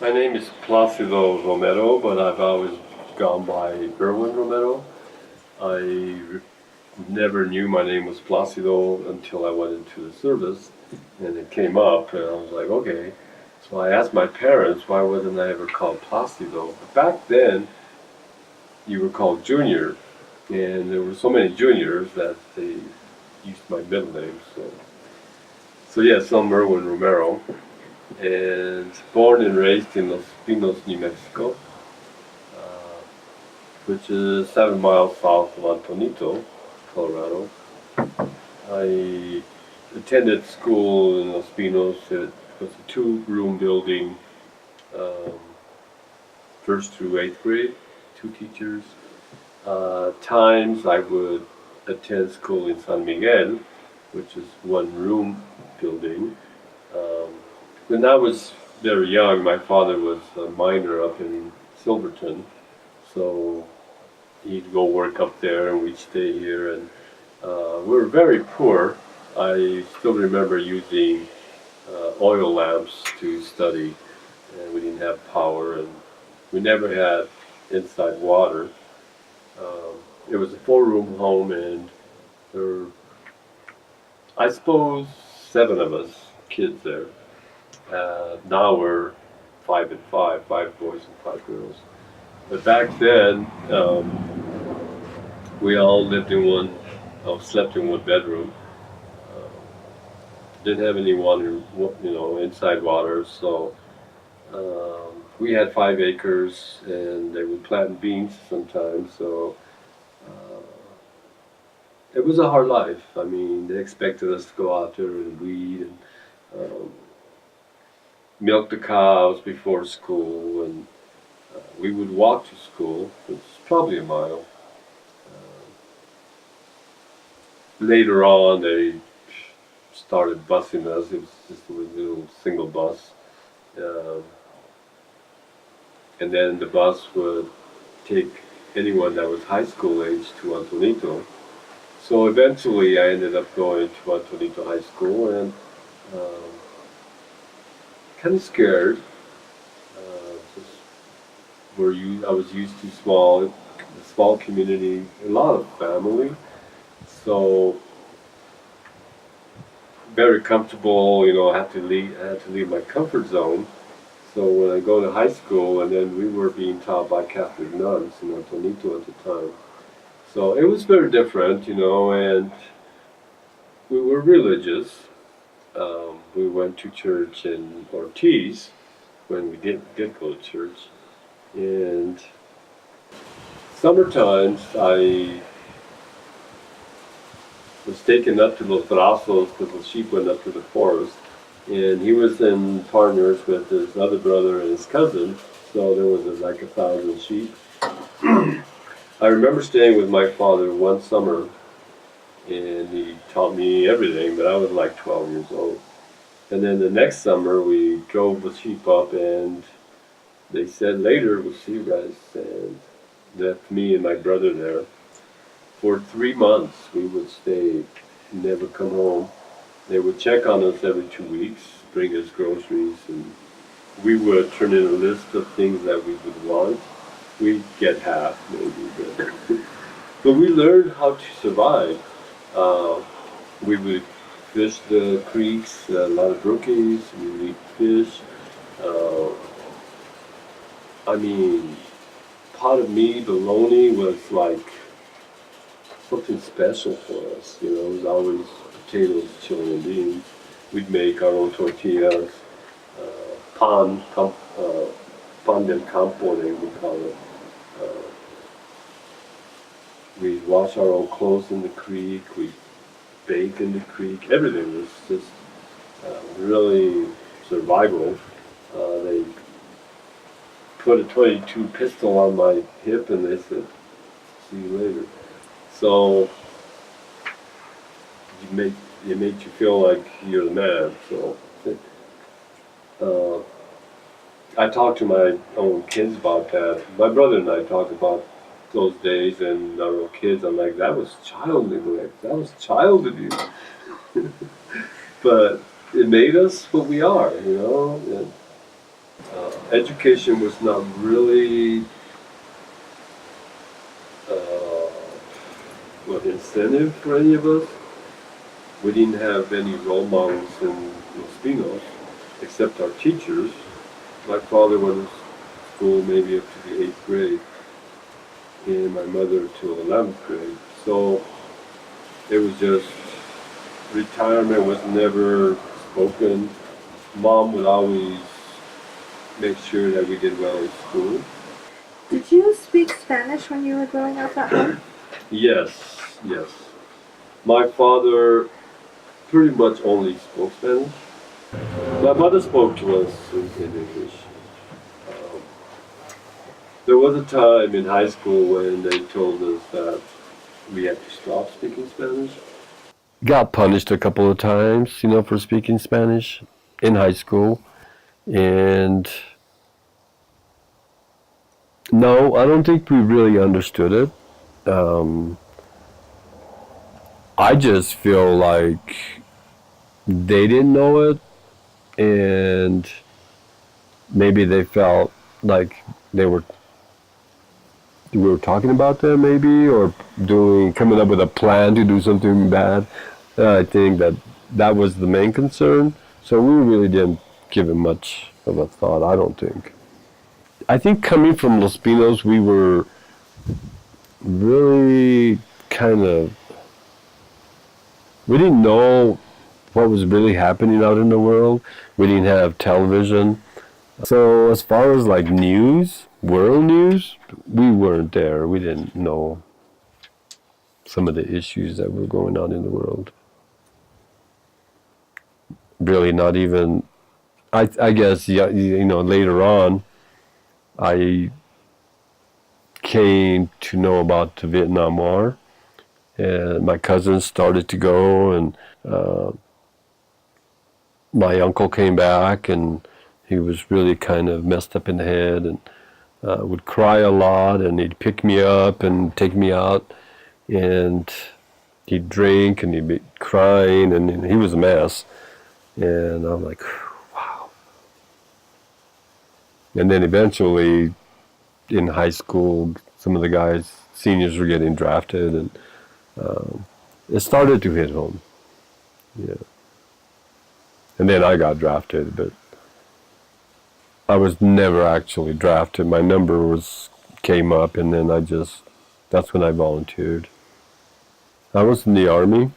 My name is Placido Romero, but I've always gone by Erwin Romero. Never knew my name was Placido until I went into the service, and it came up, and I was like, okay. So I asked my parents, why wasn't I ever called Placido? But back then, you were called Junior, and there were so many juniors that they used my middle name. So yes, I'm Erwin Romero, and born and raised in Los Pinos, New Mexico, uh, which is 7 miles south of Antonito, Colorado. I attended school in Los Pinos. It was a two-room building, um, first through eighth grade, two teachers. Times I would attend school in San Miguel, which is one-room building. Um, when I was very young, my father was a miner up in Silverton, so he'd go work up there, and we'd stay here. And we were very poor. I still remember using oil lamps to study, and we didn't have power, and we never had inside water. Um, it was a four-room home, and there were, I suppose, seven of us kids there. Now we're five and five boys and five girls. But back then, we all lived in slept in one bedroom. Uh, didn't have any water, inside water. So we had 5 acres, and they would plant beans sometimes. So uh, it was a hard life. I mean, they expected us to go out there and weed and milk the cows before school, and we would walk to school. It's probably a mile. Later on, they started busing us. It was just a little single bus. Um, and then the bus would take anyone that was high school age to Antonito. So eventually I ended up going to Antonito High School, and um, kind of scared. Just I was used to a small community, a lot of family. So very comfortable, I had to leave my comfort zone. So when I go to high school, and then we were being taught by Catholic nuns in Antonito at the time. So it was very different, and we were religious. We went to church in Ortiz when we did go to church. And summer times, I was taken up to Los Brazos because the sheep went up to the forest. And he was in partners with his other brother and his cousin, so there was like 1,000 sheep. I remember staying with my father one summer, and he taught me everything, but I was like 12 years old. And then the next summer, we drove the sheep up, and they said, later, we'll see you guys, and left me and my brother there. For 3 months, we would stay, never come home. They would check on us every 2 weeks, bring us groceries, and we would turn in a list of things that we would want. We'd get half, maybe, but we learned how to survive. Uh, we would fish the creeks, a lot of brookies, we would eat fish. Uh, I mean, pot of meat, bologna was like something special for us. It was always potatoes, chili, and beans. We'd make our own tortillas, pan del campo, they would call it. Uh, we'd wash our own clothes in the creek. We'd bake in the creek. Everything was just really survival. They put a .22 pistol on my hip, and they said, "See you later." So it made you feel like you're the man. So I talk to my own kids about that. My brother and I talk about those days and our own kids. I'm like, that was child neglect. That was child abuse. But it made us what we are, And education was not really uh, incentive for any of us. We didn't have any role models in Los Pinos except our teachers. My father went to school maybe up to the 8th grade, and my mother to 11th grade. So it was just retirement was never spoken. Mom would always make sure that we did well in school. Did you speak Spanish when you were growing up at home? Yes, yes. My father pretty much only spoke Spanish. My mother spoke to us in English. Um, there was a time in high school when they told us that we had to stop speaking Spanish. Got punished a couple of times, for speaking Spanish in high school. And no, I don't think we really understood it. I just feel like they didn't know it, and maybe they felt like they were we were talking about them, maybe, or coming up with a plan to do something bad. I think that was the main concern. So we really didn't give it much of a thought. I don't think. I think coming from Los Pinos, we were really kind of we didn't know what was really happening out in the world. We didn't have television. So as far as like news, world news, we weren't there. We didn't know some of the issues that were going on in the world. Really not even I guess yeah, later on I came to know about the Vietnam War, and my cousins started to go, and uh, my uncle came back, and he was really kind of messed up in the head, and would cry a lot, and he'd pick me up and take me out, and he'd drink, and he'd be crying, and he was a mess. And I'm like, wow. And then eventually, in high school, some of the guys, seniors, were getting drafted, and it started to hit home. Yeah. And then I got drafted, but I was never actually drafted. My number came up, and then that's when I volunteered. I was in the Army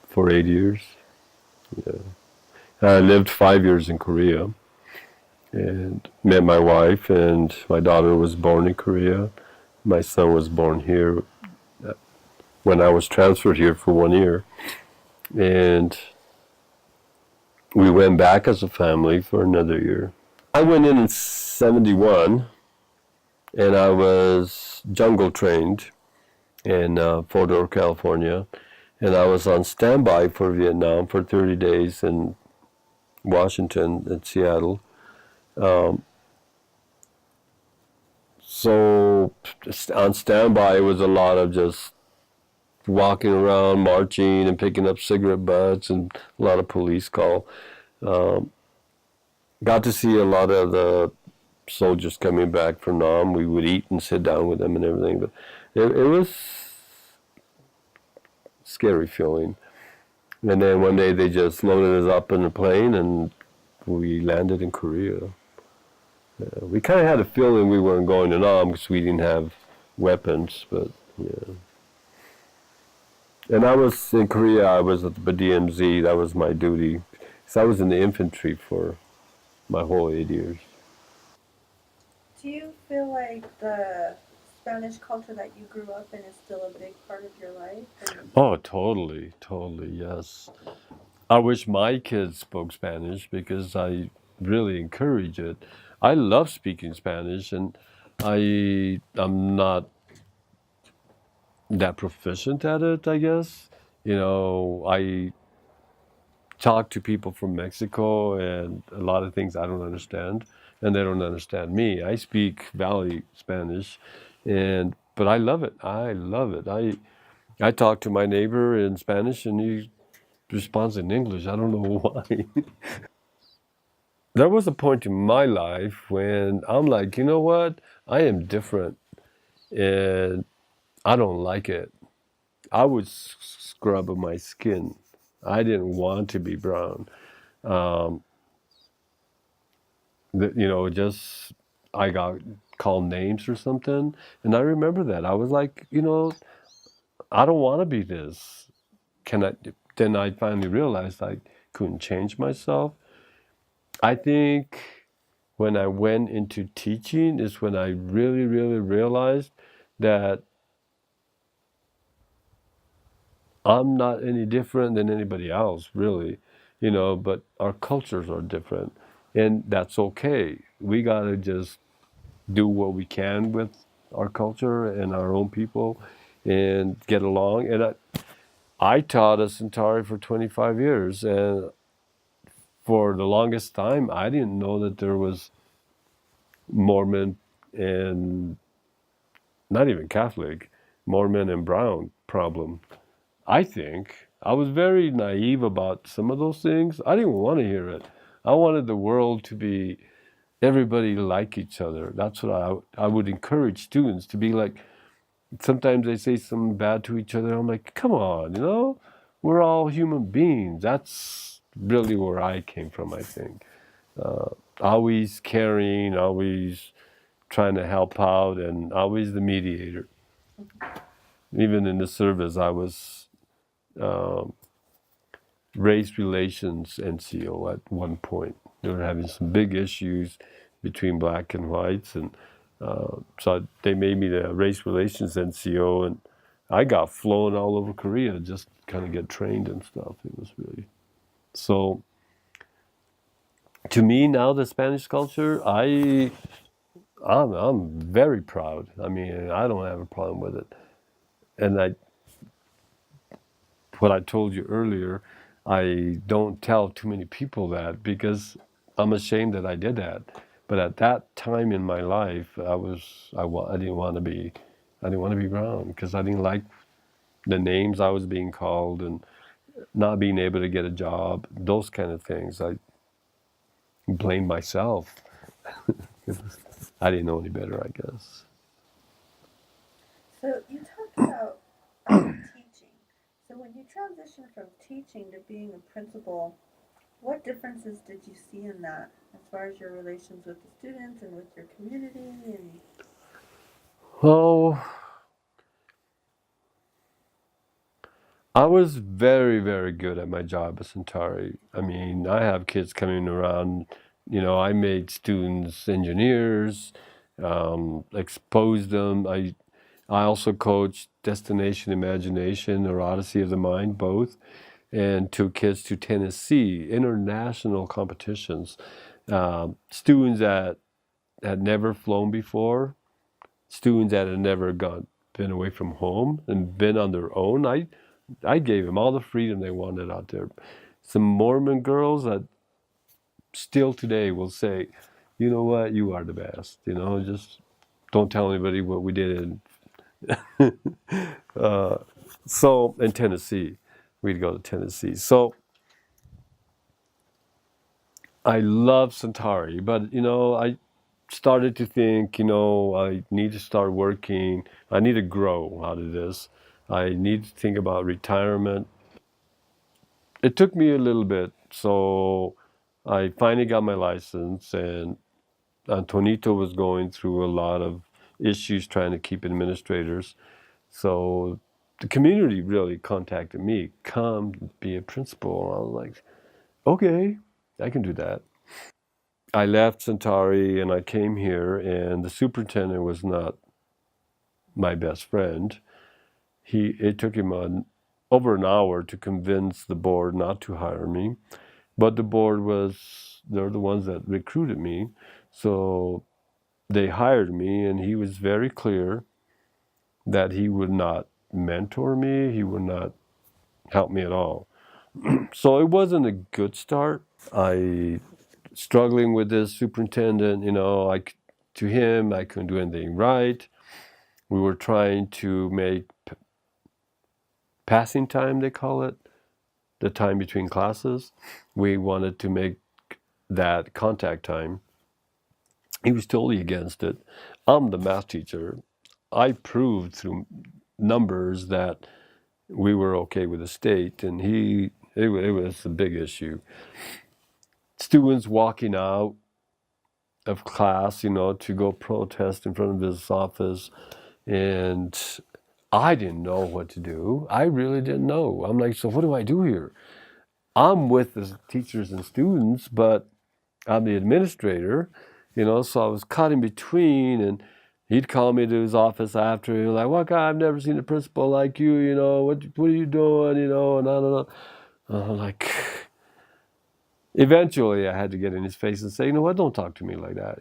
for 8 years. Yeah. I lived 5 years in Korea and met my wife, and my daughter was born in Korea. My son was born here when I was transferred here for 1 year. And we went back as a family for another year. I went in 71, and I was jungle trained in Fort Ord, California. And I was on standby for Vietnam for 30 days in Washington and Seattle. Um, so on standby, it was a lot of just walking around, marching, and picking up cigarette butts, and a lot of police call. Um, got to see a lot of the soldiers coming back from Nam. We would eat and sit down with them and everything, but it was scary feeling. And then one day they just loaded us up in a plane, and we landed in Korea. We kind of had a feeling we weren't going to Nam because we didn't have weapons, but yeah. And I was in Korea. I was at the DMZ. That was my duty. So I was in the infantry for my whole 8 years. Do you feel like the Spanish culture that you grew up in is still a big part of your life? Oh, totally, totally, yes. I wish my kids spoke Spanish because I really encourage it. I love speaking Spanish, and I'm not that proficient at it, I guess. I talk to people from Mexico, and a lot of things I don't understand, and they don't understand me. I speak Valley Spanish, and but I love it. I love it. I talk to my neighbor in Spanish, and he responds in English. I don't know why. there was a point in my life when I'm like, you know what? I am different and I don't like it. I would scrub my skin. I didn't want to be brown. Um, just I got called names or something. And I remember that. I was like, I don't want to be this. Can I? Then I finally realized I couldn't change myself. I think when I went into teaching is when I really, really realized that I'm not any different than anybody else, really, but our cultures are different. And that's okay. We got to just do what we can with our culture and our own people and get along. And I taught a Centauri for 25 years. And for the longest time, I didn't know that there was Mormon and not even Catholic, Mormon and brown problem. I think I was very naive about some of those things. I didn't want to hear it. I wanted the world to be everybody like each other. That's what I would encourage students to be like. Sometimes they say something bad to each other. I'm like, come on, we're all human beings. That's really where I came from, I think. Always caring, always trying to help out, and always the mediator. Even in the service, I was um, race relations NCO at one point. They were having some big issues between black and whites, and so they made me the race relations NCO, and I got flown all over Korea just kind of get trained and stuff. It was really so. To me now, the Spanish culture, I'm very proud. I mean, I don't have a problem with it, and what I told you earlier, I don't tell too many people that because I'm ashamed that I did that. But at that time in my life, I didn't want to be, I didn't want to be brown because I didn't like the names I was being called and not being able to get a job, those kind of things. I blamed myself. I didn't know any better, I guess. So you talked about teaching. So when you transitioned from teaching to being a principal, what differences did you see in that as far as your relations with the students and with your community and Oh, I was very, very good at my job at Centauri. I mean, I have kids coming around. I made students engineers, exposed them. I also coached Destination Imagination or Odyssey of the Mind, both, and took kids to Tennessee, international competitions. Students that had never flown before, students that had never been away from home and been on their own. I gave them all the freedom they wanted out there. Some Mormon girls that still today will say, you know what, you are the best. Just don't tell anybody what we did in uh, so in Tennessee. We'd go to Tennessee. So I love Centauri, but I started to think, I need to start working. I need to grow out of this. I need to think about retirement. It took me a little bit, so I finally got my license, and Antonito was going through a lot of issues trying to keep administrators. So the community really contacted me, come be a principal. I was like, okay, I can do that. I left Centauri and I came here, and the superintendent was not my best friend. It took him over an hour to convince the board not to hire me. But the board they're the ones that recruited me. So they hired me, and he was very clear that he would not mentor me, he would not help me at all. So it wasn't a good start. I struggling with this superintendent, to him, I couldn't do anything right. We were trying to make passing time, they call it, the time between classes. We wanted to make that contact time. He was totally against it. I'm the math teacher. I proved through numbers that we were okay with the state, and it was a big issue. Students walking out of class, to go protest in front of his office, and I didn't know what to do. I really didn't know. I'm like, so what do I do here? I'm with the teachers and students, but I'm the administrator, so I was caught in between, and he'd call me to his office after, he was like, well, God, I've never seen a principal like you, what are you doing, and I don't know. I'm like, eventually I had to get in his face and say, you know what, don't talk to me like that,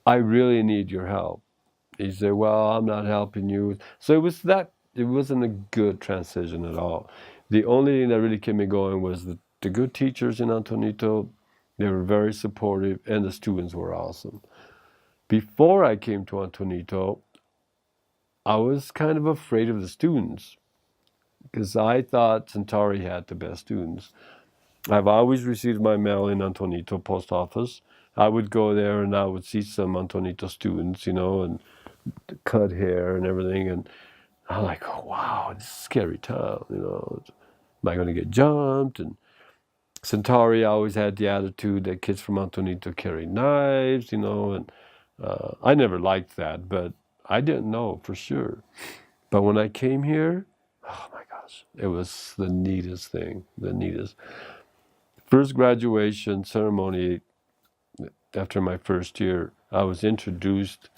I really need your help. He said, well, I'm not helping you. So it wasn't a good transition at all. The only thing that really kept me going was the good teachers in Antonito. They were very supportive, and the students were awesome. Before I came to Antonito, I was kind of afraid of the students because I thought Centauri had the best students. I've always received my mail in Antonito post office. I would go there and I would see some Antonito students, and cut hair and everything, and I'm like, oh, wow, it's a scary town, Am I going to get jumped? And Centauri always had the attitude that kids from Antonito carry knives, and I never liked that, but I didn't know for sure. But when I came here, oh my gosh, it was the neatest thing, the neatest. First graduation ceremony after my first year, I was introduced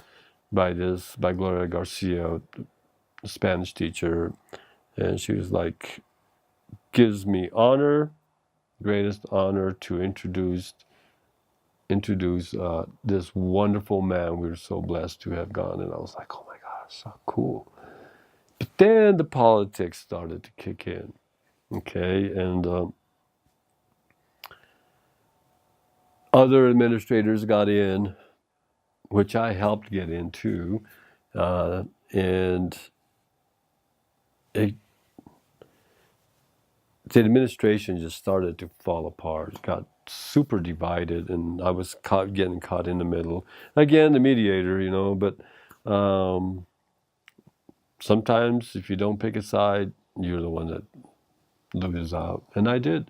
by Gloria Garcia, a Spanish teacher, and she was like, gives me honor, greatest honor to introduce this wonderful man we were so blessed to have gone. And I was like, oh my gosh, so cool. But then the politics started to kick in, okay, and other administrators got in, which I helped get into, and it the administration just started to fall apart. It got super divided, and I was getting caught in the middle. Again, the mediator, but sometimes if you don't pick a side, you're the one that loses out. And I did.